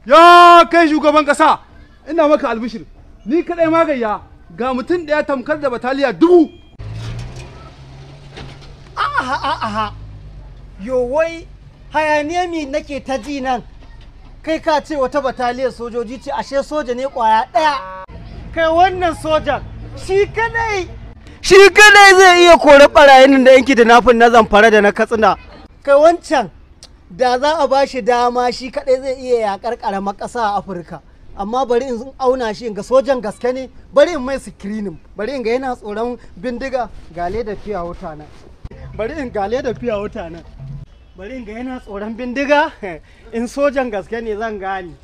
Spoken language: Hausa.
Ya kai shugaban kasa, ina maka albishir. Ni kadai magayya ga mutum daya tamkar da bataliya 1000. Aha. Yo wai hayaniya mi nake ta ji nan. Kai ka ce wata bataliyar sojoji ce, ashe soja ne kwaya daya. Kai wannan sojan shi kadai zai iya kore barayin da yanki da nafin na Zamfara da na Katsina. Kai wancan da za a ba shi dama shi kadai zai iya yakar karamar ƙasa a Afirka. Amma bari in auna shi in ga sojan gaske ne, bari in mai screening, bari in ga yana tsoron bindiga, gale da fiya wuta nan. Bari in ga yana tsoron bindiga, in sojan gaske ne zan gane.